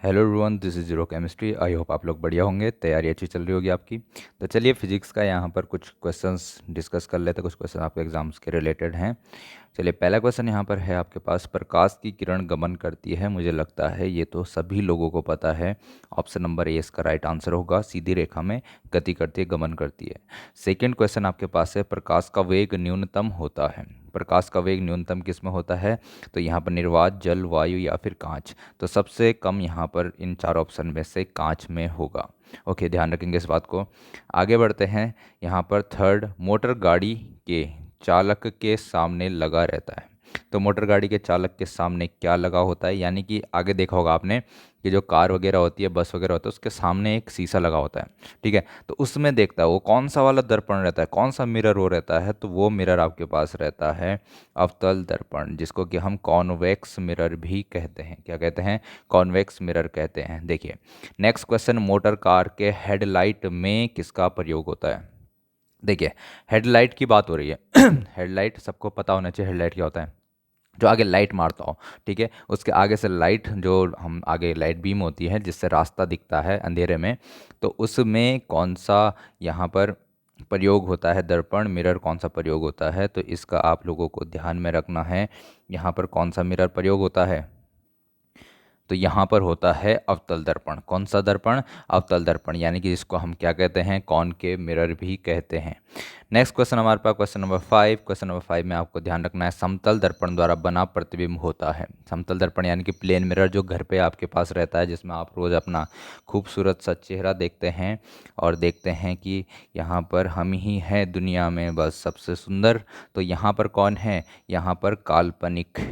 Hello everyone, this is zero chemistry. I hope आप लोग बढ़िया होंगे, तैयारी अच्छी चल रही होगी आपकी। तो चलिए फिजिक्स का यहाँ पर कुछ क्वेश्चंस डिस्कस कर लेते हैं। कुछ क्वेश्चन आपके एग्जाम्स के रिलेटेड हैं। चलिए, पहला क्वेश्चन यहाँ पर है आपके पास, प्रकाश की किरण गमन करती है। मुझे लगता है ये तो सभी लोगों को पता है। ऑप्शन नंबर ए इसका राइट आंसर होगा। सीधी रेखा में गति करती है, गमन करती है। सेकेंड क्वेश्चन आपके पास है, प्रकाश का वेग न्यूनतम होता है। प्रकाश का वेग न्यूनतम किस में होता है? तो यहाँ पर निर्वात, जल, वायु या फिर कांच। तो सबसे कम यहाँ पर इन चार ऑप्शन में से कांच में होगा। ओके, ध्यान रखेंगे इस बात को। आगे बढ़ते हैं। यहाँ पर थर्ड, मोटर गाड़ी के चालक के सामने लगा रहता है। तो मोटर गाड़ी के चालक के सामने क्या लगा होता है? यानी कि आगे देखा होगा आपने कि जो कार वगैरह होती है, बस वगैरह होता है, उसके सामने एक शीशा लगा होता है। ठीक है, तो उसमें देखता है वो कौन सा वाला दर्पण रहता है, कौन सा मिरर वो रहता है। तो वो मिरर आपके पास रहता है अवतल दर्पण, जिसको कि हम कॉन्वेक्स मिरर भी कहते हैं। क्या कहते हैं? कॉन्वेक्स मिरर कहते हैं। देखिए, नेक्स्ट क्वेश्चन, मोटर कार के हेडलाइट में किसका प्रयोग होता है? देखिए, हेडलाइट की बात हो रही है। हेडलाइट सबको पता होना चाहिए, हेडलाइट क्या होता है? जो आगे लाइट मारता हो। ठीक है, उसके आगे से लाइट, जो हम आगे लाइट बीम होती है जिससे रास्ता दिखता है अंधेरे में, तो उसमें कौन सा यहाँ पर प्रयोग होता है? दर्पण, मिरर कौन सा प्रयोग होता है? तो इसका आप लोगों को ध्यान में रखना है। यहाँ पर कौन सा मिरर प्रयोग होता है? तो यहाँ पर होता है अवतल दर्पण। कौन सा दर्पण? अवतल दर्पण, यानी कि जिसको हम क्या कहते हैं? कॉनकेव मिरर भी कहते हैं। नेक्स्ट क्वेश्चन हमारे पास क्वेश्चन नंबर 5। क्वेश्चन नंबर 5 में आपको ध्यान रखना है, समतल दर्पण द्वारा बना प्रतिबिंब होता है। समतल दर्पण यानी कि प्लेन मिरर, जो घर पे आपके पास रहता है, जिसमें आप रोज़ अपना खूबसूरत सा चेहरा देखते हैं और देखते हैं कि यहाँ पर हम ही हैं दुनिया में बस सबसे सुंदर। तो यहाँ पर कौन है? यहाँ पर काल्पनिक।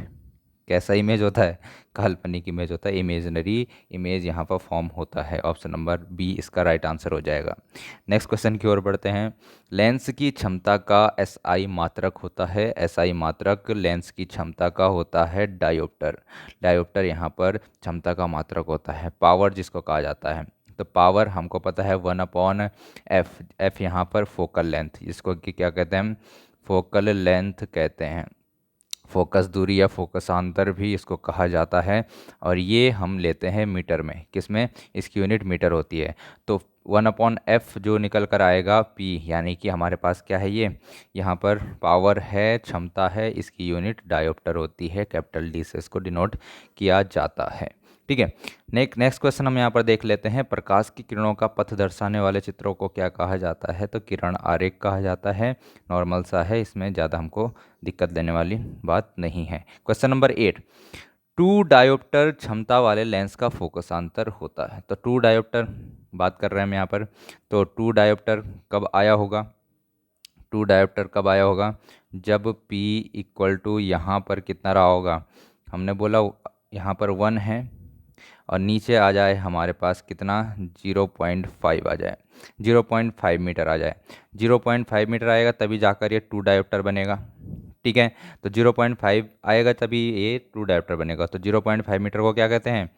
कैसा इमेज होता है? काल्पनिक इमेज होता है, इमेजिनरी इमेज यहाँ पर फॉर्म होता है। ऑप्शन नंबर बी इसका राइट आंसर हो जाएगा। नेक्स्ट क्वेश्चन की ओर बढ़ते हैं। लेंस की क्षमता का एसआई मात्रक होता है। एसआई मात्रक लेंस की क्षमता का होता है डायोप्टर। डायोप्टर यहाँ पर क्षमता का मात्रक होता है। पावर जिसको कहा जाता है, तो पावर हमको पता है 1/f। एफ यहाँ पर फोकल लेंथ, जिसको कि क्या कहते हैं? फोकल लेंथ कहते हैं। फोकस दूरी या फोकसांतर भी इसको कहा जाता है। और ये हम लेते हैं मीटर में। किस में? इसकी यूनिट मीटर होती है। तो 1/f जो निकल कर आएगा p, यानी कि हमारे पास क्या है? ये यहाँ पर पावर है, क्षमता है, इसकी यूनिट डायोप्टर होती है। कैपिटल डी से इसको डिनोट किया जाता है। ठीक है, नेक्स्ट क्वेश्चन हम यहाँ पर देख लेते हैं। प्रकाश की किरणों का पथ दर्शाने वाले चित्रों को क्या कहा जाता है? तो किरण आरेख कहा जाता है। नॉर्मल सा है, इसमें ज़्यादा हमको दिक्कत देने वाली बात नहीं है। क्वेश्चन नंबर 8, टू डायोप्टर क्षमता वाले लेंस का फोकसांतर होता है। तो टू डायोप्टर बात कर रहे हैं हम यहाँ पर। तो टू डायोप्टर कब आया होगा? टू डायोप्टर कब आया होगा? जब P इक्वल टू यहाँ पर कितना रहा होगा? हमने बोला यहाँ पर 1 है और नीचे आ जाए हमारे पास कितना? 0.5 आ जाए, 0.5 मीटर आ जाए। 0.5 मीटर आएगा तभी जाकर ये टू डायोप्टर बनेगा। ठीक है, तो 0.5 आएगा तभी ये टू डायोप्टर बनेगा। तो 0.5 मीटर को क्या कहते हैं?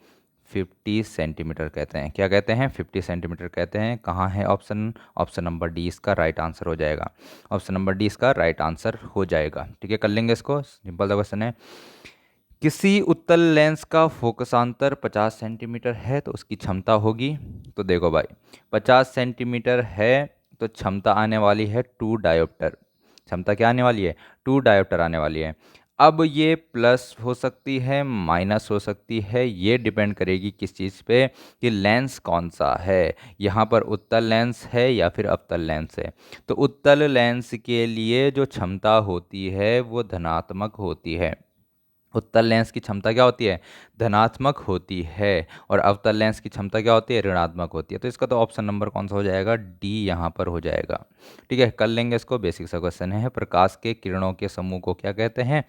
50 सेंटीमीटर कहते हैं। क्या कहते हैं? 50 सेंटीमीटर कहते हैं। कहाँ है ऑप्शन? ऑप्शन नंबर डी इसका राइट आंसर हो जाएगा। ऑप्शन नंबर डी इसका राइट आंसर हो जाएगा। ठीक है, कर लेंगे इसको, सिंपल सा क्वेश्चन है। किसी उत्तल लेंस का फोकसांतर 50 सेंटीमीटर है तो उसकी क्षमता होगी। तो देखो भाई, 50 सेंटीमीटर है तो क्षमता आने वाली है टू डायोप्टर। क्षमता क्या आने वाली है? टू डायोप्टर आने वाली है। अब ये प्लस हो सकती है, माइनस हो सकती है, ये डिपेंड करेगी किस चीज़ पे? कि लेंस कौन सा है। यहाँ पर उत्तल लेंस है या फिर अवतल लेंस है। तो उत्तल लेंस के लिए जो क्षमता होती है वो धनात्मक होती है। उत्तल लेंस की क्षमता क्या होती है? धनात्मक होती है। और अवतल लेंस की क्षमता क्या होती है? ऋणात्मक होती है। तो इसका तो ऑप्शन नंबर कौन सा हो जाएगा? डी यहाँ पर हो जाएगा। ठीक है, कर लेंगे इसको। बेसिक सा क्वेश्चन है। प्रकाश के किरणों के समूह को क्या कहते हैं?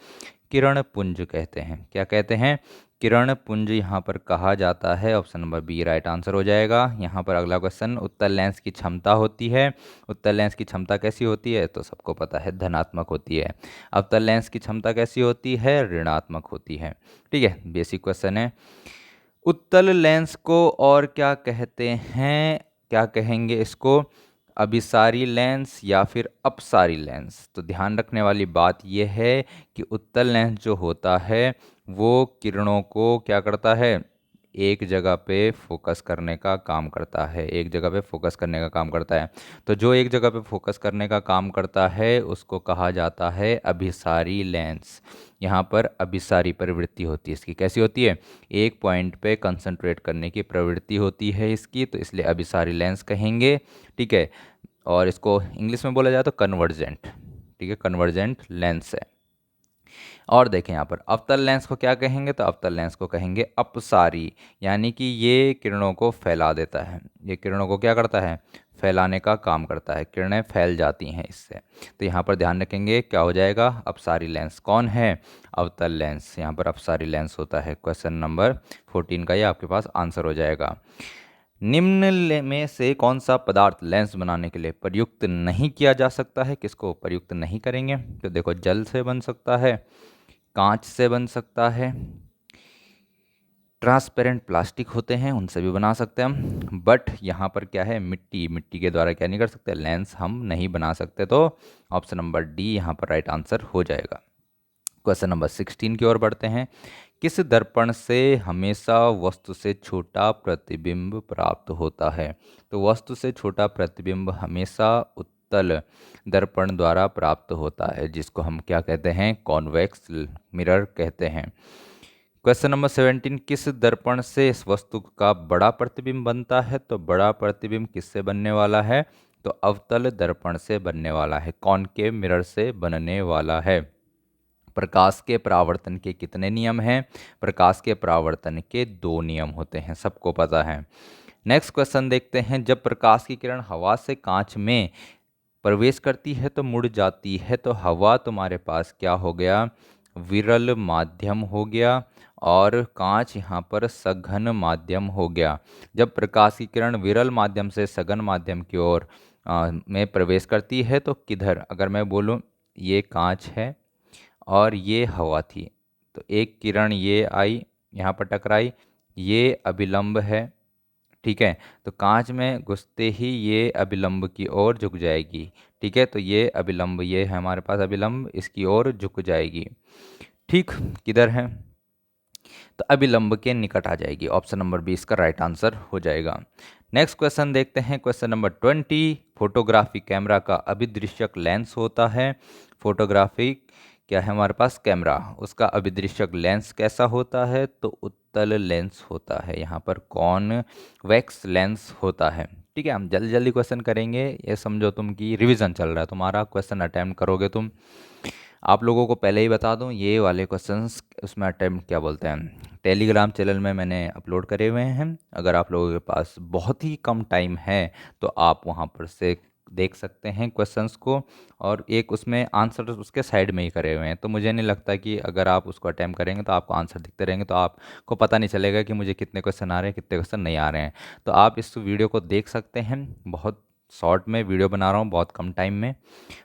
किरण पुंज कहते हैं। क्या कहते हैं? किरण पुंज यहाँ पर कहा जाता है। Option number B right answer हो जाएगा। यहाँ पर अगला क्वेश्चन, उत्तल लेंस की क्षमता होती है। उत्तल लेंस की क्षमता कैसी होती है? तो सबको पता है, धनात्मक होती है। अवतल लेंस की क्षमता कैसी होती है? ऋणात्मक होती है। ठीक है, बेसिक क्वेश्चन है। उत्तल लेंस को और क्या कहते हैं? क्या कहेंगे इसको? अभिसारी लेंस या फिर अपसारी लेंस। तो ध्यान रखने वाली बात यह है कि उत्तल लेंस जो होता है वो किरणों को क्या करता है? एक जगह पे फोकस करने का काम करता है, एक जगह पे फोकस करने का काम करता है। तो जो एक जगह पे फोकस करने का काम करता है उसको कहा जाता है अभिसारी लेंस। यहाँ पर अभिसारी प्रवृत्ति होती है इसकी। कैसी होती है? एक पॉइंट पे कंसंट्रेट करने की प्रवृत्ति होती है इसकी, तो इसलिए अभिसारी लेंस कहेंगे। ठीक है, और इसको इंग्लिश में बोला जाए तो कन्वर्जेंट। ठीक है, कन्वर्जेंट लेंस है। और देखें यहाँ पर अवतल लेंस को क्या कहेंगे? तो अवतल लेंस को कहेंगे अपसारी, यानी कि ये किरणों को फैला देता है। ये किरणों को क्या करता है? फैलाने का काम करता है, किरणें फैल जाती हैं इससे। तो यहाँ पर ध्यान रखेंगे क्या हो जाएगा? अपसारी लेंस। कौन है? अवतल लेंस। यहाँ पर अपसारी लेंस होता है। क्वेश्चन नंबर 14 का ये आपके पास आंसर हो जाएगा। निम्न में से कौन सा पदार्थ लेंस बनाने के लिए प्रयुक्त नहीं किया जा सकता है? किसको प्रयुक्त नहीं करेंगे? तो देखो, जल से बन सकता है, कांच से बन सकता है, ट्रांसपेरेंट प्लास्टिक होते हैं उनसे भी बना सकते हैं हम, बट यहाँ पर क्या है? मिट्टी। मिट्टी के द्वारा क्या नहीं कर सकते? लेंस हम नहीं बना सकते। तो ऑप्शन नंबर डी यहाँ पर राइट आंसर हो जाएगा। क्वेश्चन नंबर 16 की ओर बढ़ते हैं। किस दर्पण से हमेशा वस्तु से छोटा प्रतिबिंब प्राप्त होता है? तो वस्तु से छोटा प्रतिबिंब हमेशा उत्तल दर्पण द्वारा प्राप्त होता है, जिसको हम क्या कहते हैं? कॉन्वेक्स मिरर कहते हैं। क्वेश्चन नंबर 17, किस दर्पण से इस वस्तु का बड़ा प्रतिबिंब बनता है? तो बड़ा प्रतिबिंब किससे बनने वाला है? तो अवतल दर्पण से बनने वाला है, कॉनकेव मिरर से बनने वाला है। प्रकाश के परावर्तन के कितने नियम हैं? प्रकाश के परावर्तन के 2 नियम होते हैं, सबको पता है। नेक्स्ट क्वेश्चन देखते हैं। जब प्रकाश की किरण हवा से कांच में प्रवेश करती है तो मुड़ जाती है, तो हवा तुम्हारे पास क्या हो गया? विरल माध्यम हो गया, और कांच यहाँ पर सघन माध्यम हो गया। जब प्रकाश की किरण विरल माध्यम से सघन माध्यम की ओर में प्रवेश करती है तो किधर? अगर मैं बोलूँ ये कांच है और ये हवा थी, तो एक किरण ये आई, यहाँ पर टकराई, ये अभिलंब है। ठीक है, तो कांच में घुसते ही ये अभिलंब की ओर झुक जाएगी। ठीक है, तो ये अभिलंब, ये है हमारे पास अभिलंब, इसकी ओर झुक जाएगी। ठीक, किधर है? तो अभिलंब के निकट आ जाएगी। ऑप्शन नंबर 20 का राइट आंसर हो जाएगा। नेक्स्ट क्वेश्चन देखते हैं। क्वेश्चन नंबर 20, फोटोग्राफी कैमरा का अभिदृश्यक लेंस होता है। फोटोग्राफी क्या है हमारे पास? कैमरा, उसका अभिदृश्यक लेंस कैसा होता है? तो उत्तल लेंस होता है। यहाँ पर कॉन्वेक्स लेंस होता है। ठीक है, हम जल्दी जल्दी क्वेश्चन करेंगे। ये समझो तुम कि रिवीजन चल रहा है तुम्हारा, क्वेश्चन अटेम्प्ट करोगे तुम। आप लोगों को पहले ही बता दूं, ये वाले क्वेश्चंस उसमें अटेम्प्ट क्या बोलते हैं, टेलीग्राम चैनल में मैंने अपलोड करे हुए हैं। अगर आप लोगों के पास बहुत ही कम टाइम है तो आप वहां पर से देख सकते हैं क्वेश्चंस को, और एक उसमें आंसर उसके साइड में ही करे हुए हैं। तो मुझे नहीं लगता कि अगर आप उसको अटेम्प्ट करेंगे तो आपको आंसर दिखते रहेंगे, तो आपको पता नहीं चलेगा कि मुझे कितने क्वेश्चन आ रहे हैं, कितने क्वेश्चन नहीं आ रहे हैं। तो आप इस वीडियो को देख सकते हैं। बहुत शॉर्ट में वीडियो बना रहा हूँ, बहुत कम टाइम में,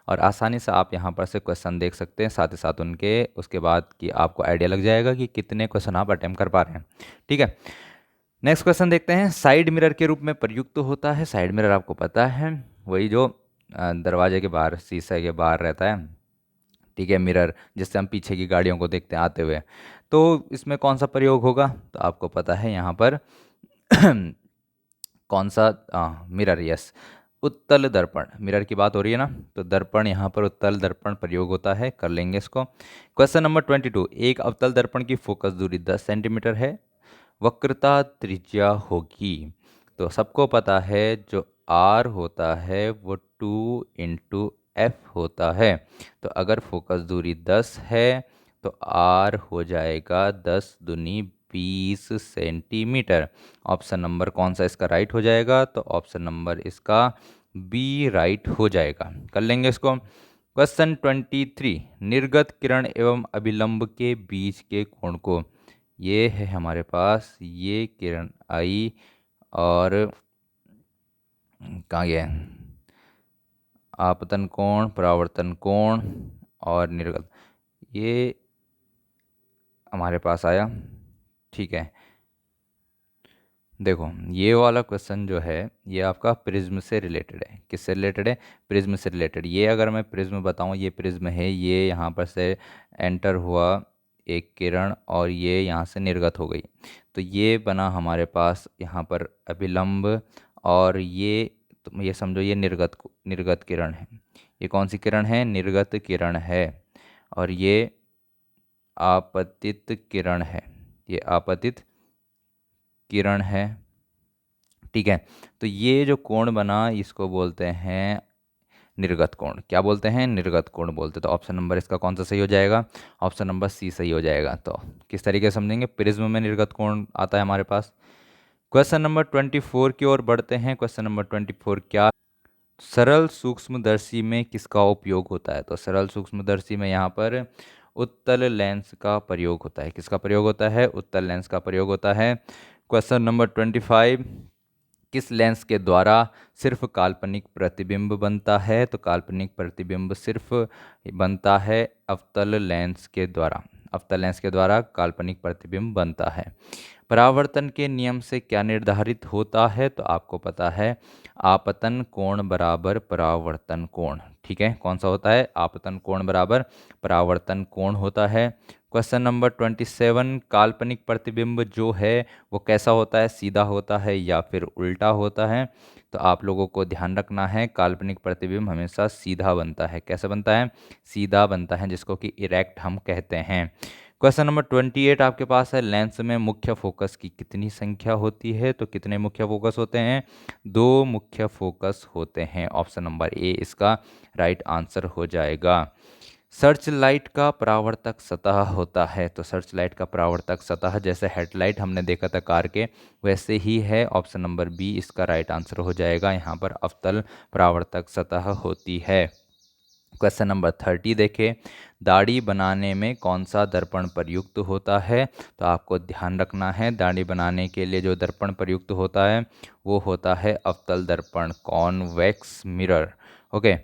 और आसानी से आप यहाँ पर से क्वेश्चन देख सकते हैं, साथ ही साथ उनके उसके बाद कि आपको आइडिया लग जाएगा कि कितने क्वेश्चन आप अटेम्प्ट कर पा रहे हैं। ठीक है, नेक्स्ट क्वेश्चन देखते हैं। साइड मिरर के रूप में प्रयुक्त होता है। साइड मिरर आपको पता है, वही जो दरवाजे के बाहर, शीशे के बाहर रहता है। ठीक है, मिरर जिससे हम पीछे की गाड़ियों को देखते हैं आते हुए। तो इसमें कौन सा प्रयोग होगा? तो आपको पता है यहाँ पर कौन सा मिरर, यस, उत्तल दर्पण। मिरर की बात हो रही है ना, तो दर्पण, यहाँ पर उत्तल दर्पण प्रयोग होता है, कर लेंगे इसको। क्वेश्चन नंबर 22, एक अवतल दर्पण की फोकस दूरी 10 सेंटीमीटर है, वक्रता त्रिज्या होगी। तो सबको पता है जो आर होता है वो 2 × F होता है। तो अगर फोकस दूरी 10 है तो आर हो जाएगा 10 दूनी 20 सेंटीमीटर। ऑप्शन नंबर कौन सा इसका राइट हो जाएगा? तो ऑप्शन नंबर इसका बी राइट हो जाएगा। कर लेंगे इसको। क्वेश्चन 23, निर्गत किरण एवं अभिलंब के बीच के कोण को, ये है हमारे पास, ये किरण आई और कहाँ गया? आपतन कोण, परावर्तन कोण और निर्गत, ये हमारे पास आया। ठीक है, देखो ये वाला क्वेश्चन जो है ये आपका प्रिज्म से रिलेटेड है। किससे रिलेटेड है? प्रिज्म से रिलेटेड। ये अगर मैं प्रिज्म बताऊं, ये प्रिज्म है, ये यहाँ पर से एंटर हुआ एक किरण और ये यहाँ से निर्गत हो गई, तो ये बना हमारे पास यहाँ पर अभिलंब, और ये तुम ये समझो ये निर्गत किरण है। ये कौन सी किरण है? निर्गत किरण है। और ये आपतित किरण है, ये आपतित किरण है। ठीक है, तो ये जो कोण बना इसको बोलते हैं निर्गत कोण। क्या बोलते हैं? निर्गत कोण बोलते हैं। तो ऑप्शन नंबर इसका कौन सा सही हो जाएगा? ऑप्शन नंबर सी सही हो जाएगा। तो किस तरीके से समझेंगे? प्रिज्म में निर्गत कोण आता है हमारे पास। क्वेश्चन नंबर 24 की ओर बढ़ते हैं। क्वेश्चन नंबर 24 क्या? सरल सूक्ष्मदर्शी में किसका उपयोग होता है? तो सरल सूक्ष्मदर्शी में यहाँ पर उत्तल लेंस का प्रयोग होता है। किसका प्रयोग होता है? उत्तल लेंस का प्रयोग होता है। क्वेश्चन नंबर 25, किस लेंस के द्वारा सिर्फ काल्पनिक प्रतिबिंब बनता है? तो काल्पनिक प्रतिबिंब सिर्फ बनता है अवतल लेंस के द्वारा। अवतल लेंस के द्वारा काल्पनिक प्रतिबिंब बनता है। परावर्तन के नियम से क्या निर्धारित होता है? तो आपको पता है आपतन कोण बराबर परावर्तन कोण। ठीक है, कौन सा होता है? आपतन कोण बराबर परावर्तन कोण होता है। क्वेश्चन नंबर 27, काल्पनिक प्रतिबिंब जो है वो कैसा होता है? सीधा होता है या फिर उल्टा होता है? तो आप लोगों को ध्यान रखना है काल्पनिक प्रतिबिंब हमेशा सीधा बनता है। कैसा बनता है? सीधा बनता है, जिसको कि इरेक्ट हम कहते हैं। क्वेश्चन नंबर 28 आपके पास है, लेंस में मुख्य फोकस की कितनी संख्या होती है? तो कितने मुख्य फोकस होते हैं? 2 मुख्य फोकस होते हैं। ऑप्शन नंबर ए इसका राइट आंसर हो जाएगा। सर्च लाइट का परावर्तक सतह होता है। तो सर्च लाइट का परावर्तक सतह जैसे हेडलाइट हमने देखा था कार के, वैसे ही है। ऑप्शन नंबर बी इसका राइट आंसर हो जाएगा। यहाँ पर अवतल परावर्तक सतह होती है। क्वेश्चन नंबर 30 देखें, दाढ़ी बनाने में कौन सा दर्पण प्रयुक्त होता है? तो आपको ध्यान रखना है दाढ़ी बनाने के लिए जो दर्पण प्रयुक्त होता है वो होता है अवतल दर्पण, convex mirror. Okay,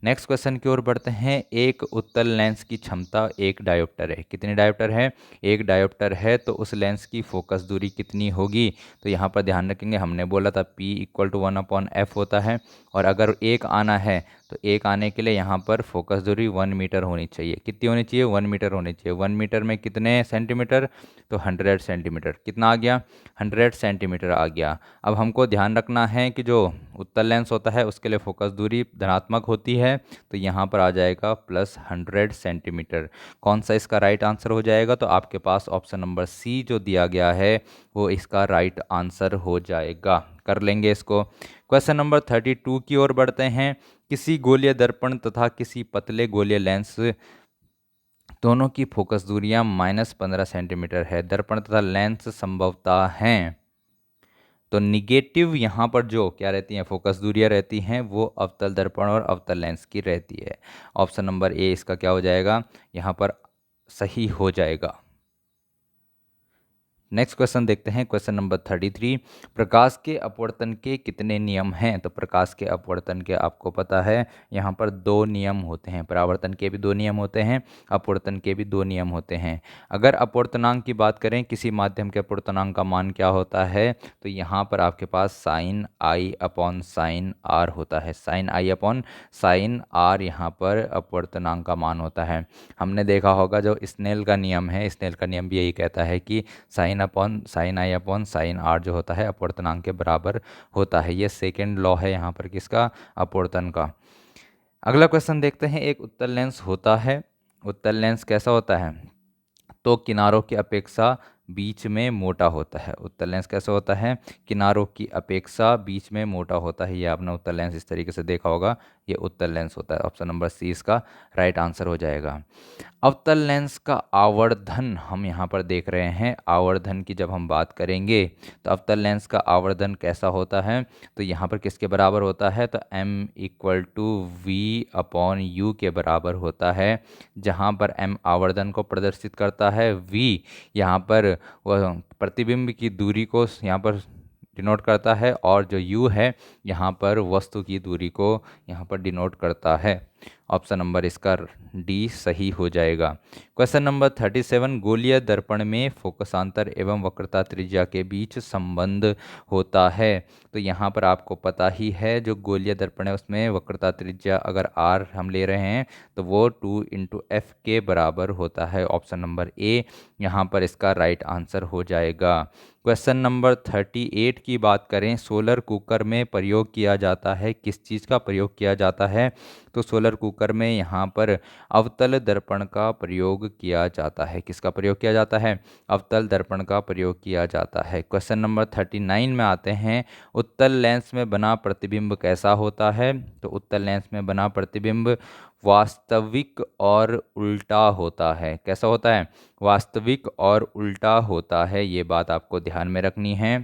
next question की ओर बढ़ते हैं। एक उत्तल लेंस की क्षमता 1 डायोप्टर है। कितने डायोप्टर है? 1 डायोप्टर है, तो उस लेंस की फोकस दूरी कितनी होगी? तो यहाँ पर ध्यान रखेंगे, हमने बोला था P = 1/f होता है, और अगर 1 आना है तो 1 आने के लिए यहाँ पर फोकस दूरी 1 मीटर होनी चाहिए। कितनी होनी चाहिए? 1 मीटर होनी चाहिए। 1 मीटर में कितने सेंटीमीटर? तो 100 सेंटीमीटर। कितना आ गया? 100 सेंटीमीटर आ गया। अब हमको ध्यान रखना है कि जो उत्तल लेंस होता है उसके लिए फोकस दूरी धनात्मक होती है, तो यहाँ पर आ जाएगा +100 सेंटीमीटर। कौन सा इसका राइट आंसर हो जाएगा? तो आपके पास ऑप्शन नंबर सी जो दिया गया है वो इसका राइट आंसर हो जाएगा। कर लेंगे इसको। क्वेश्चन नंबर 32 की ओर बढ़ते हैं। किसी गोलीय दर्पण तथा किसी पतले गोलीय लेंस दोनों की फोकस दूरियां -15 सेंटीमीटर है। दर्पण तथा लेंस संभवतः हैं, तो निगेटिव यहाँ पर जो क्या रहती हैं फोकस दूरियां रहती हैं वो अवतल दर्पण और अवतल लेंस की रहती है। ऑप्शन नंबर ए इसका क्या हो जाएगा? यहाँ पर सही हो जाएगा। नेक्स्ट क्वेश्चन देखते हैं। क्वेश्चन नंबर 33, प्रकाश के अपवर्तन के कितने नियम हैं? तो प्रकाश के अपवर्तन के आपको पता है यहाँ पर 2 नियम होते हैं। परावर्तन के भी 2 नियम होते हैं, अपवर्तन के भी 2 नियम होते हैं। अगर अपवर्तनांक की बात करें, किसी माध्यम के अपवर्तनांक का मान क्या होता है? तो यहाँ पर आपके पास sin I/sin r होता है। sin I/sin r यहाँ पर अपवर्तनांक का मान होता है। हमने देखा होगा जो स्नेल का नियम है, स्नेल का नियम भी यही कहता है कि sin I/sin r जो होता है अपवर्तनांक के बराबर होता है। ये सेकेंड लॉ है यहाँ पर किसका? अपवर्तन का। अगला क्वेश्चन देखते हैं। एक उत्तल लेंस होता है, उत्तल लेंस कैसा होता है? तो किनारों की अपेक्षा बीच में मोटा होता है। उत्तल लेंस कैसा होता है? किनारों की अपेक्षा बीच में मोटा होता है। ये आपने उत्तल लेंस इस तरीके से देखा होगा, ये उत्तल लेंस होता है। ऑप्शन नंबर सी इसका राइट आंसर हो जाएगा। अवतल लेंस का आवर्धन हम यहाँ पर देख रहे हैं। आवर्धन की जब हम बात करेंगे तो अवतल लेंस का आवर्धन कैसा होता है? तो यहाँ पर किसके बराबर होता है? तो m = v/u के बराबर होता है, जहाँ पर m आवर्धन को प्रदर्शित करता है, v यहाँ पर वह प्रतिबिंब की दूरी को यहाँ पर डिनोट करता है, और जो u है यहाँ पर वस्तु की दूरी को यहाँ पर डिनोट करता है। ऑप्शन नंबर इसका डी सही हो जाएगा। क्वेश्चन नंबर 37, गोलीय दर्पण में फोकसांतर एवं वक्रता त्रिज्या के बीच संबंध होता है। तो यहाँ पर आपको पता ही है, जो गोलीय दर्पण है उसमें वक्रता त्रिज्या अगर आर हम ले रहे हैं तो वो 2 × f के बराबर होता है। ऑप्शन नंबर ए यहाँ पर इसका राइट आंसर हो जाएगा। क्वेश्चन नंबर 38 की बात करें, सोलर कुकर में प्रयोग किया जाता है, किस चीज़ का प्रयोग किया जाता है? तो सोलर कुकर में यहाँ पर अवतल दर्पण का प्रयोग किया जाता है। किसका प्रयोग किया जाता है? अवतल दर्पण का प्रयोग किया जाता है। क्वेश्चन नंबर 39 में आते हैं, उत्तल लेंस में बना प्रतिबिंब कैसा होता है? तो उत्तल लेंस में बना प्रतिबिंब वास्तविक और उल्टा होता है। कैसा होता है? वास्तविक और उल्टा होता है। ये बात आपको ध्यान में रखनी है।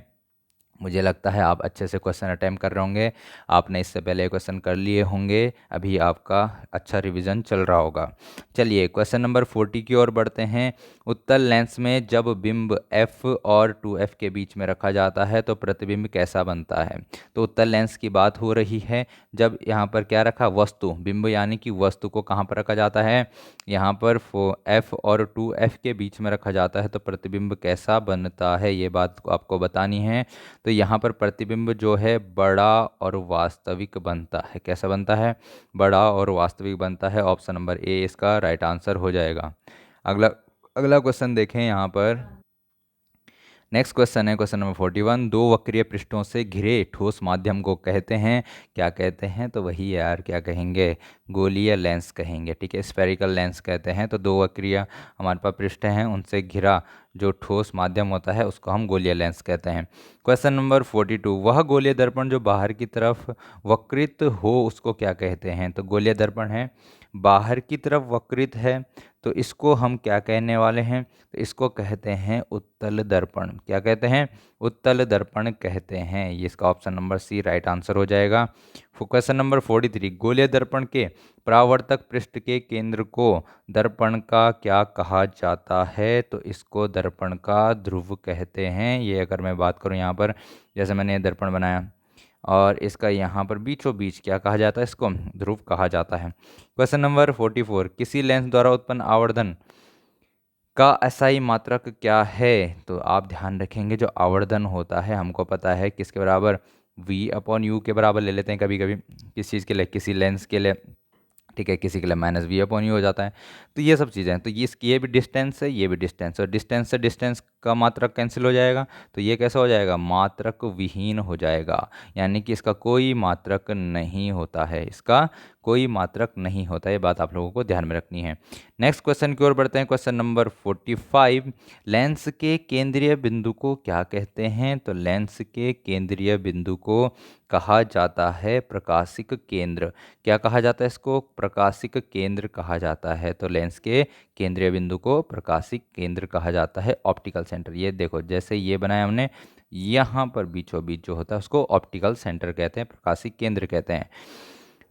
मुझे लगता है आप अच्छे से क्वेश्चन अटेम्प्ट कर रहे होंगे, आपने इससे पहले क्वेश्चन कर लिए होंगे, अभी आपका अच्छा रिवीजन चल रहा होगा। चलिए क्वेश्चन नंबर 40 की ओर बढ़ते हैं। उत्तल लेंस में जब बिंब f और 2f के बीच में रखा जाता है तो प्रतिबिंब कैसा बनता है? तो उत्तल लेंस की बात हो रही है, जब यहाँ पर क्या रखा? वस्तु, बिंब यानी कि वस्तु को कहाँ पर रखा जाता है? यहाँ पर f और 2f के बीच में रखा जाता है तो प्रतिबिंब कैसा बनता है, ये बात आपको बतानी है। तो यहाँ पर प्रतिबिंब जो है बड़ा और वास्तविक बनता है। कैसा बनता है? बड़ा और वास्तविक बनता है। ऑप्शन नंबर ए इसका राइट आंसर हो जाएगा। अगला अगला क्वेश्चन देखें यहाँ पर। नेक्स्ट क्वेश्चन है क्वेश्चन नंबर 41, दो वक्रीय पृष्ठों से घिरे ठोस माध्यम को कहते हैं, क्या कहते हैं? तो वही यार क्या कहेंगे? गोलीय लेंस कहेंगे। ठीक है, स्फेरिकल लेंस कहते हैं। तो दो वक्रीय हमारे पास पृष्ठ हैं, उनसे घिरा जो ठोस माध्यम होता है उसको हम गोलीय लेंस कहते हैं। क्वेश्चन नंबर 42, वह गोलीय दर्पण जो बाहर की तरफ वक्रित हो उसको क्या कहते हैं? तो गोलीय दर्पण है, बाहर की तरफ वक्रित है, तो इसको हम क्या कहने वाले हैं? तो इसको कहते हैं उत्तल दर्पण। क्या कहते हैं? उत्तल दर्पण कहते हैं। ये इसका option number C right answer हो जाएगा। क्वेश्चन नंबर 43, गोलीय दर्पण के परावर्तक पृष्ठ के केंद्र को दर्पण का क्या कहा जाता है? तो इसको दर्पण का ध्रुव कहते हैं। ये अगर मैं बात करूँ यहाँ पर, जैसे मैंने ये दर्पण बनाया और इसका यहाँ पर बीचों बीच क्या कहा जाता है? इसको ध्रुव कहा जाता है। क्वेश्चन नंबर 44, किसी लेंस द्वारा उत्पन्न आवर्धन का एसआई मात्रक क्या है? तो आप ध्यान रखेंगे, जो आवर्धन होता है हमको पता है किसके बराबर? v/u के बराबर ले लेते हैं कभी कभी, किस चीज़ के लिए? किसी लेंस के लिए। ठीक है, किसी के लिए -v/u हो जाता है। तो ये सब चीज़ें हैं। तो ये भी डिस्टेंस है, ये भी डिस्टेंस है, और डिस्टेंस से डिस्टेंस का मात्रक कैंसिल हो जाएगा, तो ये कैसा हो जाएगा? मात्रक विहीन हो जाएगा, यानी कि इसका कोई मात्रक नहीं होता है, इसका कोई मात्रक नहीं होता है। ये बात आप लोगों को ध्यान में रखनी है। नेक्स्ट क्वेश्चन की ओर बढ़ते हैं। क्वेश्चन नंबर 45, लेंस के केंद्रीय बिंदु को क्या कहते हैं? तो लेंस के केंद्रीय बिंदु को कहा जाता है प्रकाशिक केंद्र। क्या कहा जाता है इसको? प्रकाशिक केंद्र कहा जाता है। तो लेंस के केंद्रीय बिंदु को प्रकाशिक केंद्र कहा जाता है, ऑप्टिकल सेंटर। ये देखो, जैसे ये बनाया हमने, यहाँ पर बीचों बीच जो होता है उसको ऑप्टिकल सेंटर कहते हैं, प्रकाशिक केंद्र कहते हैं।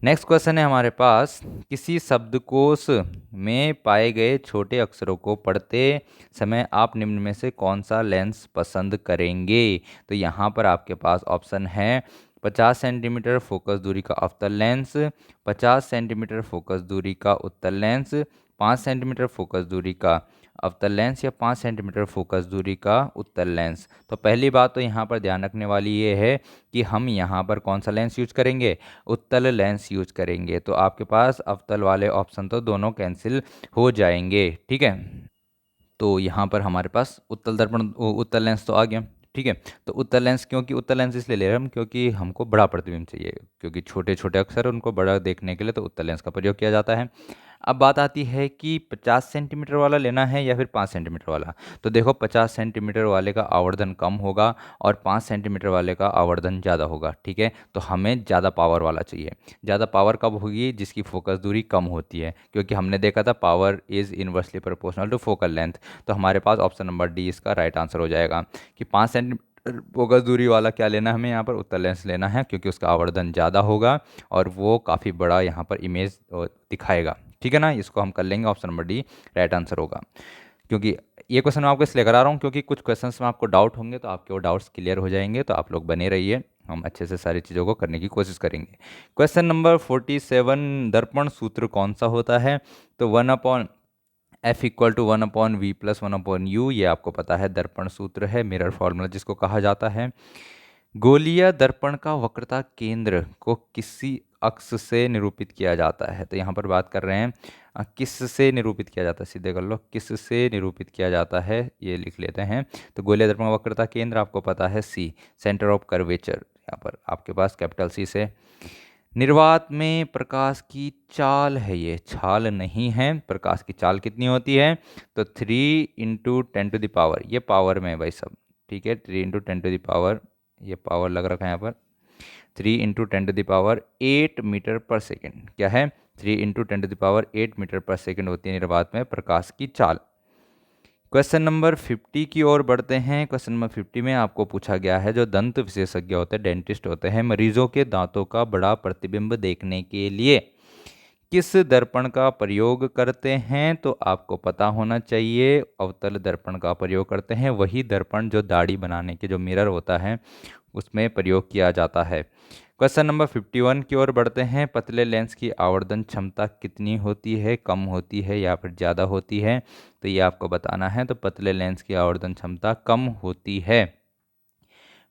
नेक्स्ट क्वेश्चन है हमारे पास, किसी शब्दकोश में पाए गए छोटे अक्षरों को पढ़ते समय आप निम्न में से कौन सा लेंस पसंद करेंगे? तो यहाँ पर आपके पास ऑप्शन है 50 सेंटीमीटर फोकस दूरी का अवतल लेंस, 50 सेंटीमीटर फोकस दूरी का उत्तल लेंस, 5 सेंटीमीटर फोकस दूरी का अवतल लेंस, या 5 सेंटीमीटर फोकस दूरी का उत्तल लेंस। तो पहली बात तो यहाँ पर ध्यान रखने वाली ये है कि हम यहाँ पर कौन सा लेंस यूज करेंगे? उत्तल लेंस यूज करेंगे। तो आपके पास अवतल वाले ऑप्शन तो दोनों कैंसिल हो जाएंगे। ठीक है, तो यहाँ पर हमारे पास उत्तल दर्पण उत्तल लेंस तो आ गया। ठीक है, तो उत्तल लेंस, क्योंकि उत्तल लेंस इसलिए ले रहे हैं हम क्योंकि हमको बड़ा प्रतिबिंब चाहिए, क्योंकि छोटे छोटे अक्षर हैं, उनको बड़ा देखने के लिए तो उत्तल लेंस का प्रयोग किया जाता है। अब बात आती है कि 50 सेंटीमीटर वाला लेना है या फिर 5 सेंटीमीटर वाला। तो देखो, 50 सेंटीमीटर वाले का आवर्धन कम होगा और 5 सेंटीमीटर वाले का आवर्धन ज़्यादा होगा। ठीक है, तो हमें ज़्यादा पावर वाला चाहिए। ज़्यादा पावर कब होगी? जिसकी फोकस दूरी कम होती है, क्योंकि हमने देखा था power is inversely proportional to focal length. तो हमारे पास ऑप्शन नंबर डी इसका राइट आंसर हो जाएगा कि 5 सेंटीमीटर फोकस दूरी वाला क्या लेना है हमें? यहाँ पर उत्तल लेंस लेना है, क्योंकि उसका आवर्धन ज़्यादा होगा और वो काफ़ी बड़ा यहाँ पर इमेज दिखाएगा। ठीक है ना, इसको हम कर लेंगे, option number D right answer होगा। क्योंकि ये क्वेश्चन मैं आपको इसलिए करा रहा हूँ क्योंकि कुछ क्वेश्चंस में आपको डाउट होंगे, तो आपके वो डाउट्स क्लियर हो जाएंगे, तो आप लोग बने रहिए, हम अच्छे से सारी चीज़ों को करने की कोशिश करेंगे। क्वेश्चन नंबर 47, दर्पण सूत्र कौन सा होता है? तो 1/f=1/v+1/u, ये आपको पता है दर्पण सूत्र है, मिरर फॉर्मूला जिसको कहा जाता है। गोलीय दर्पण का वक्रता केंद्र को किसी अक्ष से निरूपित किया जाता है? तो यहाँ पर बात कर रहे हैं किस से निरूपित किया जाता है, सीधे कर लो, किस से निरूपित किया जाता है ये लिख लेते हैं। तो गोलीय दर्पण का वक्रता केंद्र आपको पता है सी, सेंटर ऑफ कर्वेचर, यहाँ पर आपके पास कैपिटल सी से। निर्वात में प्रकाश की चाल है, ये छाल नहीं है, प्रकाश की चाल कितनी होती है? तो 3 × 10⁻, ये पावर में है भाई सब, ठीक है, 3 × 10⁻, ये पावर लग रखा है यहाँ पर, 3 × 10⁸ मीटर पर सेकेंड, क्या है? 3 × 10⁸ मीटर पर सेकेंड होती है निर्वात में प्रकाश की चाल। क्वेश्चन नंबर 50 की ओर बढ़ते हैं। क्वेश्चन नंबर 50 में आपको पूछा गया है, जो दंत विशेषज्ञ होते हैं, डेंटिस्ट होते हैं, मरीजों के दांतों का बड़ा प्रतिबिंब देखने के लिए किस दर्पण का प्रयोग करते हैं? तो आपको पता होना चाहिए अवतल दर्पण का प्रयोग करते हैं, वही दर्पण जो दाढ़ी बनाने के जो मिरर होता है उसमें प्रयोग किया जाता है। क्वेश्चन नंबर 51 की ओर बढ़ते हैं। पतले लेंस की आवर्धन क्षमता कितनी होती है? कम होती है या फिर ज़्यादा होती है? तो ये आपको बताना है। तो पतले लेंस की आवर्धन क्षमता कम होती है।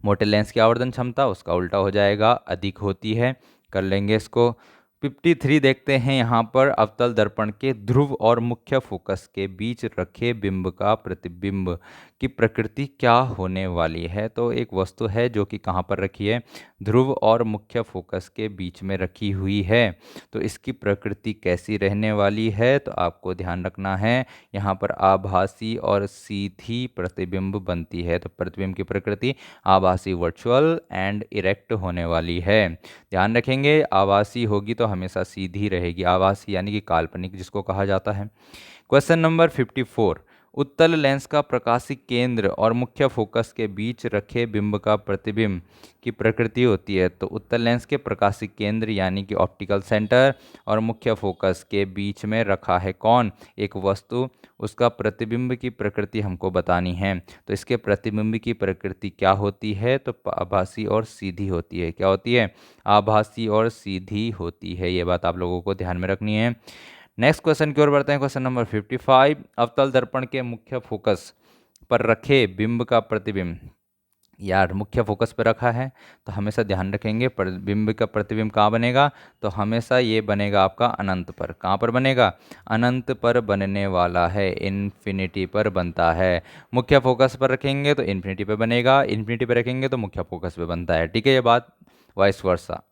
मोटे लेंस की आवर्धन क्षमता उसका उल्टा हो जाएगा, अधिक होती है। कर लेंगे इसको। 53 देखते हैं यहाँ पर, अवतल दर्पण के ध्रुव और मुख्य फोकस के बीच रखे बिंब का प्रतिबिंब की प्रकृति क्या होने वाली है? तो एक वस्तु है जो कि कहाँ पर रखी है? ध्रुव और मुख्य फोकस के बीच में रखी हुई है, तो इसकी प्रकृति कैसी रहने वाली है? तो आपको ध्यान रखना है, यहाँ पर आभासी और सीधी प्रतिबिंब बनती है। तो प्रतिबिंब की प्रकृति आभासी, वर्चुअल एंड इरेक्ट होने वाली है। ध्यान रखेंगे, आभासी होगी तो हमेशा सीधी रहेगी, आभासी यानी कि काल्पनिक जिसको कहा जाता है। क्वेश्चन नंबर 54, उत्तल लेंस का प्रकाशिक केंद्र और मुख्य फोकस के बीच रखे बिंब का प्रतिबिंब की प्रकृति होती है। तो उत्तल लेंस के प्रकाशिक केंद्र यानी कि ऑप्टिकल सेंटर और मुख्य फोकस के बीच में रखा है कौन? एक वस्तु, उसका प्रतिबिंब की प्रकृति हमको बतानी है। तो इसके प्रतिबिंब की प्रकृति क्या होती है? तो आभासी और सीधी होती है। क्या होती है? आभासी और सीधी होती है। ये बात आप लोगों को ध्यान में रखनी है। नेक्स्ट क्वेश्चन की ओर बढ़ते हैं। क्वेश्चन नंबर 55, अवतल दर्पण के मुख्य फोकस पर रखे बिंब का प्रतिबिंब, यार मुख्य फोकस पर रखा है तो हमेशा ध्यान रखेंगे बिंब का प्रतिबिंब कहाँ बनेगा? तो हमेशा ये बनेगा आपका अनंत पर। कहाँ पर बनेगा? अनंत पर बनने वाला है, इन्फिनिटी पर बनता है। मुख्य फोकस पर रखेंगे तो इन्फिनिटी पर बनेगा, इन्फिनिटी पर रखेंगे तो मुख्य फोकस पर बनता है। ठीक है, ये बात वाइस वर्सा,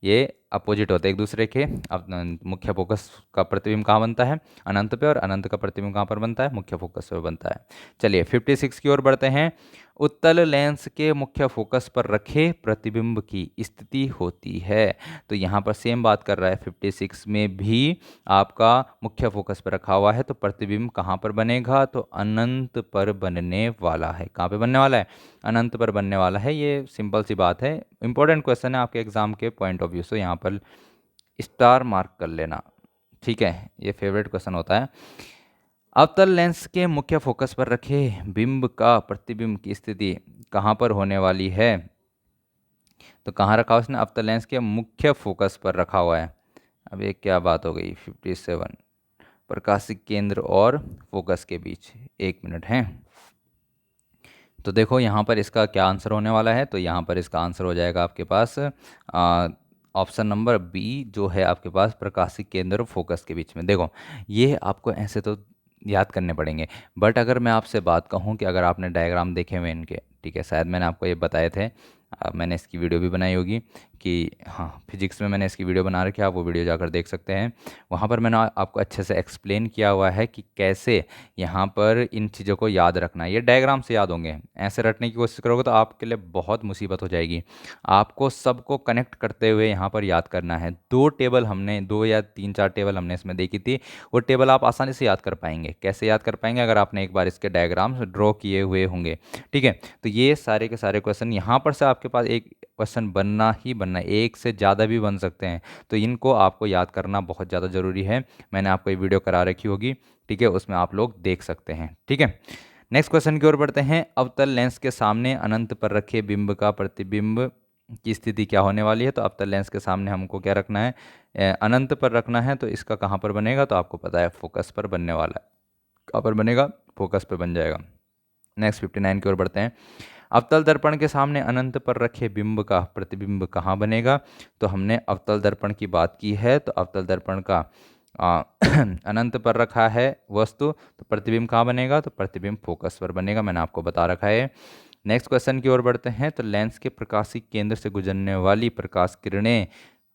ये अपोजिट होते हैं एक दूसरे के। अब मुख्य फोकस का प्रतिबिंब कहाँ बनता है? अनंत पे, और अनंत का प्रतिबिंब कहाँ पर बनता है? मुख्य फोकस पे बनता है। चलिए 56 की ओर बढ़ते हैं। उत्तल लेंस के मुख्य फोकस पर रखे प्रतिबिंब की स्थिति होती है। तो यहाँ पर सेम बात कर रहा है, 56 में भी आपका मुख्य फोकस पर रखा हुआ है, तो प्रतिबिंब कहाँ पर बनेगा? तो अनंत पर बनने वाला है। कहाँ पे बनने वाला है? अनंत पर बनने वाला है। ये सिंपल सी बात है, इंपॉर्टेंट क्वेश्चन है आपके एग्जाम के पॉइंट ऑफ व्यू से, यहाँ पर स्टार मार्क कर लेना। ठीक है, ये फेवरेट क्वेश्चन होता है। अवतल लेंस के मुख्य फोकस पर रखे बिंब का प्रतिबिंब की स्थिति कहाँ पर होने वाली है? तो कहाँ रखा उसने? अवतल लेंस के मुख्य फोकस पर रखा हुआ है। अब ये क्या बात हो गई? 57, प्रकाशिक केंद्र और फोकस के बीच, 1 मिनट है। तो देखो यहाँ पर इसका क्या आंसर होने वाला है? तो यहाँ पर इसका आंसर हो जाएगा आपके पास ऑप्शन नंबर बी, जो है आपके पास प्रकाशिक केंद्र और फोकस के बीच में। देखो ये आपको ऐसे तो याद करने पड़ेंगे, बट अगर मैं आपसे बात कहूँ कि अगर आपने डायग्राम देखे हुए इनके, ठीक है, शायद मैंने आपको ये बताए थे, मैंने इसकी वीडियो भी बनाई होगी कि हाँ फिजिक्स में मैंने इसकी वीडियो बना रखी है, आप वो वीडियो जाकर देख सकते हैं। वहाँ पर मैंने आपको अच्छे से एक्सप्लेन किया हुआ है कि कैसे यहाँ पर इन चीज़ों को याद रखना है। ये डायग्राम से याद होंगे, ऐसे रटने की कोशिश करोगे तो आपके लिए बहुत मुसीबत हो जाएगी। आपको सबको कनेक्ट करते हुए यहाँ पर याद करना है। 2 टेबल हमने, 2 या 3-4 टेबल हमने इसमें देखी थी, वो टेबल आप आसानी से याद कर पाएंगे। कैसे याद कर पाएंगे? अगर आपने एक बार इसके डायग्राम ड्रॉ किए हुए होंगे। ठीक है, तो ये सारे के सारे क्वेश्चन यहाँ पर से आपके पास एक क्वेश्चन बनना ही बनना है, एक से ज़्यादा भी बन सकते हैं, तो इनको आपको याद करना बहुत ज़्यादा ज़रूरी है। मैंने आपको ये वीडियो करा रखी होगी, ठीक है, उसमें आप लोग देख सकते हैं। ठीक है, नेक्स्ट क्वेश्चन की ओर बढ़ते हैं। अवतल लेंस के सामने अनंत पर रखे बिंब का प्रतिबिंब की स्थिति क्या होने वाली है, तो अवतल लेंस के सामने हमको क्या रखना है, अनंत पर रखना है। तो इसका कहाँ पर बनेगा, तो आपको पता है फोकस पर बनने वाला है। कहाँ पर बनेगा, फोकस पर बन जाएगा। नेक्स्ट 59 की ओर बढ़ते हैं। अवतल दर्पण के सामने अनंत पर रखे बिंब का प्रतिबिंब कहाँ बनेगा, तो हमने अवतल दर्पण की बात की है, तो अवतल दर्पण का अनंत पर रखा है वस्तु, तो प्रतिबिंब कहाँ बनेगा, तो प्रतिबिंब फोकस पर बनेगा, मैंने आपको बता रखा है। नेक्स्ट क्वेश्चन की ओर बढ़ते हैं। तो लेंस के प्रकाशीय केंद्र से गुजरने वाली प्रकाश किरणें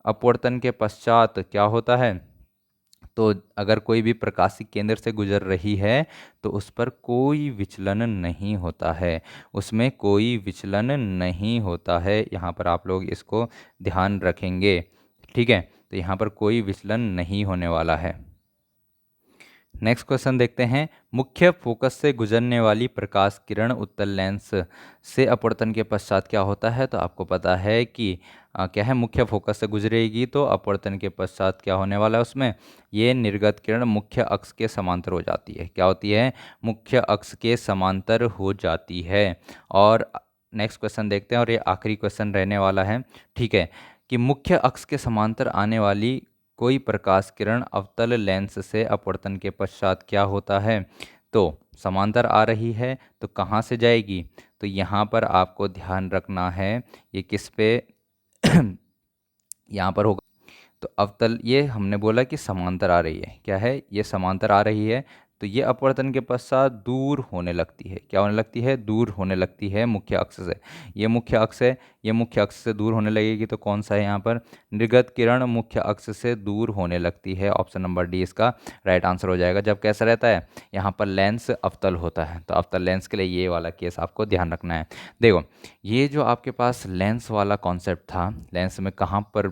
अपवर्तन के पश्चात क्या होता है, तो अगर कोई भी प्रकाशीय केंद्र से गुजर रही है तो उस पर कोई विचलन नहीं होता है, उसमें कोई विचलन नहीं होता है। यहाँ पर आप लोग इसको ध्यान रखेंगे, ठीक है। तो यहाँ पर कोई विचलन नहीं होने वाला है। नेक्स्ट क्वेश्चन देखते हैं। मुख्य फोकस से गुजरने वाली प्रकाश किरण उत्तल लेंस से अपवर्तन के पश्चात क्या होता है, तो आपको पता है कि क्या है, मुख्य फोकस से गुजरेगी तो अपवर्तन के पश्चात क्या होने वाला है, उसमें ये निर्गत किरण मुख्य अक्ष के समांतर हो जाती है। क्या होती है, मुख्य अक्ष के समांतर हो जाती है। और नेक्स्ट क्वेश्चन देखते हैं, और ये आखिरी क्वेश्चन रहने वाला है, ठीक है, कि मुख्य अक्ष के समांतर आने वाली कोई प्रकाश किरण अवतल लेंस से अपवर्तन के पश्चात क्या होता है, तो समांतर आ रही है तो कहाँ से जाएगी, तो यहाँ पर आपको ध्यान रखना है ये किस पे यहाँ पर होगा, तो अवतल, ये हमने बोला कि समांतर आ रही है, क्या है, ये समांतर आ रही है, तो ये अपवर्तन के पश्चात दूर होने लगती है। क्या होने लगती है, दूर होने लगती है मुख्य अक्ष से। ये मुख्य अक्ष है, ये मुख्य अक्ष से दूर होने लगेगी तो कौन सा है यहाँ पर, निर्गत किरण मुख्य अक्ष से दूर होने लगती है। ऑप्शन नंबर डी इसका राइट आंसर हो जाएगा। जब कैसा रहता है, यहाँ पर लेंस अवतल होता है, तो अवतल लेंस के लिए ये वाला केस आपको ध्यान रखना है। देखो, ये जो आपके पास लेंस वाला कॉन्सेप्ट था, लेंस में कहाँ पर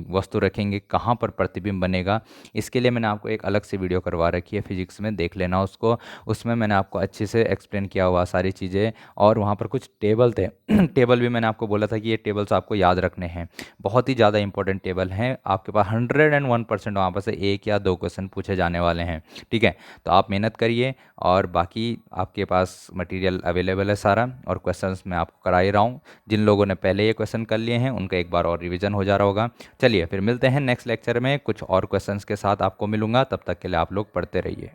वस्तु रखेंगे, कहाँ पर प्रतिबिंब बनेगा, इसके लिए मैंने आपको एक अलग से वीडियो करवा रखी है फिजिक्स में, देख लेना उसको। उसमें मैंने आपको अच्छे से एक्सप्लेन किया हुआ सारी चीज़ें, और वहाँ पर कुछ टेबल थे टेबल भी मैंने आपको बोला था कि ये टेबल्स आपको याद रखने हैं, बहुत ही ज़्यादा इंपॉर्टेंट टेबल हैं। आपके पास 101% वहाँ पर से 1 या 2 क्वेश्चन पूछे जाने वाले हैं, ठीक है। तो आप मेहनत करिए, और बाकी आपके पास मटेरियल अवेलेबल है सारा, और क्वेश्चंस मैं आपको करा ही रहा हूँ। जिन लोगों ने पहले ये क्वेश्चन कर लिए हैं उनका एक बार और रिवीजन हो जा रहा होगा। चलिए फिर मिलते हैं नेक्स्ट लेक्चर में, कुछ और क्वेश्चंस के साथ आपको मिलूंगा। तब तक के लिए आप लोग पढ़ते रहिए।